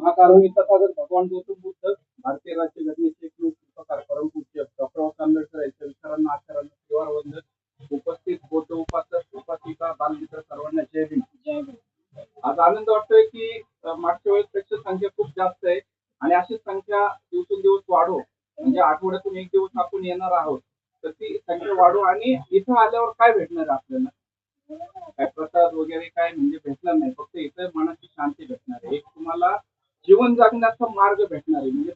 महाकारुणी तथागत भगवान गौतम बुद्ध भारतीय राज्यघटनेचे एक प्रकार परमपूज्य डॉक्टर आंबेडकर यांच्या विचारांना आचरणात त्रिवार वंदन उपस्थित बौद्ध उपासक उपासिका बालमित्र सर्वांना जय भीम. आज आनंद वाटतोय की मागच्या वेळेस पेक्षा संख्या खूप जास्त आहे आणि अशीच संख्या दिवसेंदिवस वाढो, म्हणजे आठवड्यातून एक दिवस आपण येणार आहोत तर ती संख्या वाढो. आणि इथं आल्यावर काय भेटणार आहे आपल्याला? काय प्रसाद वगैरे काय म्हणजे भेटणार नाही, फक्त इथं मनाची शांती भेटणार आहे, एक तुम्हाला जीवन जगण्याचा मार्ग भेटणार आहे. म्हणजे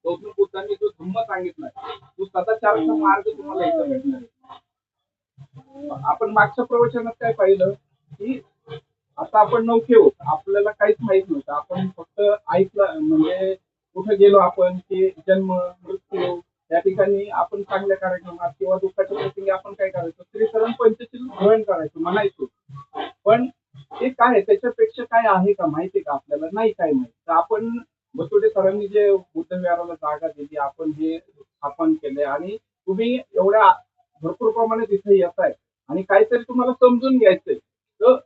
गौतम बुद्धांनी जो धम्म सांगितलाय तो सदाचाराचा मार्ग तुम्हाला इथं भेटणार आहे. आपण मागच्या प्रवचनात काय पाहिलं की आता आपण नौके होत, आपल्याला काहीच माहित नव्हतं, आपण फक्त ऐकलं, म्हणजे कुठे गेलो आपण की जन्म मृत्यू या ठिकाणी आपण चांगल्या कार्यक्रमात किंवा दुःखाच्या प्रसंगी आपण काय करायचो, श्रीकरण पंचशील ग्रहण करायचो म्हणायचो. पण ते काय आहे, त्याच्यापेक्षा काय आहे का माहिती का आपल्याला? नाही काय माहिती. तर आपण बसवडे सरांनी जे बुद्ध विहाराला जागा दिली, आपण जे स्थापन केले आणि तुम्ही एवढ्या भरपूर प्रमाणात तिथे येत आहे आणि काहीतरी तुम्हाला समजून घ्यायचंय, तर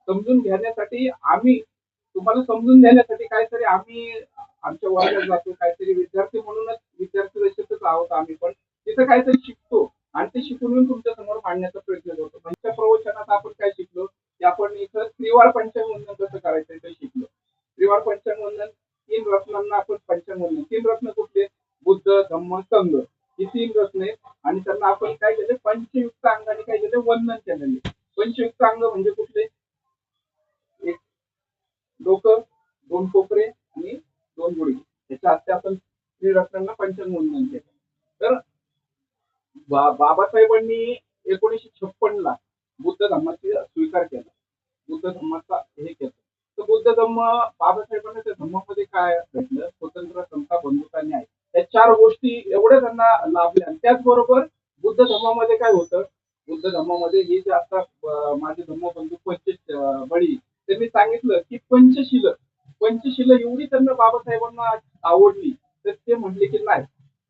समजून घेण्यासाठी आम्ही तुम्हाला समजून घेण्यासाठी काहीतरी आम्ही आमच्या वर्गात जातो, काहीतरी विद्यार्थी म्हणूनच विद्यार्थी दशेतच आहोत आम्ही, पण तिथं काहीतरी शिकतो आणि ते शिकून येऊन तुमच्या समोर मांडण्याचा प्रयत्न करतो. म्हणजे प्रवचनात आपण काय शिकलो की आपण इथं त्रिवार पंचांग वंदन कसं करायचं ते शिकलो. त्रिवार पंचांग वंदन, 3 रत्नांना आपण पंचांग वंदन, 3 रत्न कुठले? बुद्ध धम्म संघ, ही 3 रत्ने. आणि त्यांना आपण काय केले? पंचयुक्त अंगाने काय केले? वंदन केलेले. पंचयुक्त अंग म्हणजे कुठले? एक डोकं, 2 कोपरे आणि 2 गुडघे, याच्या हस्ते आपण त्रिरत्नांना पंचांग वंदन केलं. तर बाबासाहेबांनी 1956 ला बुद्ध धम्माचा स्वीकार केला, बुद्ध धम्माचा हे केलं. तर बुद्ध धम्म, बाबासाहेबांना त्या धम्मामध्ये काय भेटलं? स्वतंत्र, समता, बंधुता, न्याय, या 4 गोष्टी एवढ्या त्यांना लाभल्या. त्याचबरोबर बुद्ध धम्मामध्ये काय होतं? बुद्ध धम्मामध्ये हे जे आता माझे धम्मबंधू बळी त्यांनी सांगितलं की पंचशील, पंचशील एवढी त्यांना बाबासाहेबांना आवडली, तर ते म्हटले की नाही,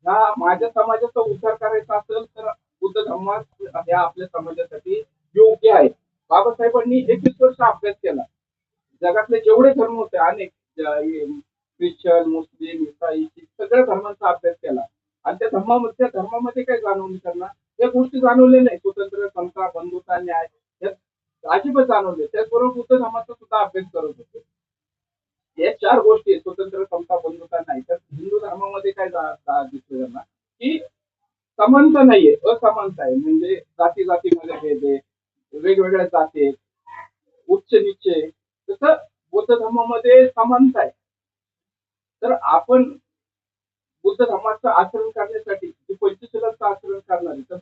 हा माझ्या समाजाचा उद्धार करायचा असेल तर बुद्ध धर्म ह्या आपल्या समाजासाठी योग्य आहे. बाबासाहेबांनी 21 वर्ष अभ्यास केला, जगातले जेवढे धर्म होते अनेक, ख्रिश्चन, मुस्लिम, इसाई, सगळ्या धर्मांचा अभ्यास केला आणि त्या धर्मामध्ये काय जाणवलं त्यांना? या गोष्टी जाणवल्या नाही, स्वतंत्र, समता, बंधुता, न्याय, अजिबात जाणवले. त्याचबरोबर बुद्ध धर्माचा सुद्धा अभ्यास करत होते. या 4 गोष्टी, स्वतंत्र, समता, बंधुता, नाही. तर हिंदू धर्मामध्ये काय दिसलं त्यांना की समानता नाहीये, असमानता आहे. म्हणजे जाती जातीमध्ये भेद आहे, वेगवेगळ्या जाती आहेत, उच्च नीच आहे. तसं बौद्ध धर्मामध्ये समानता आहे. तर आपण बुद्ध धर्माचं आचरण करण्यासाठी पंचशीलाचं आचरण करणार आहे, तर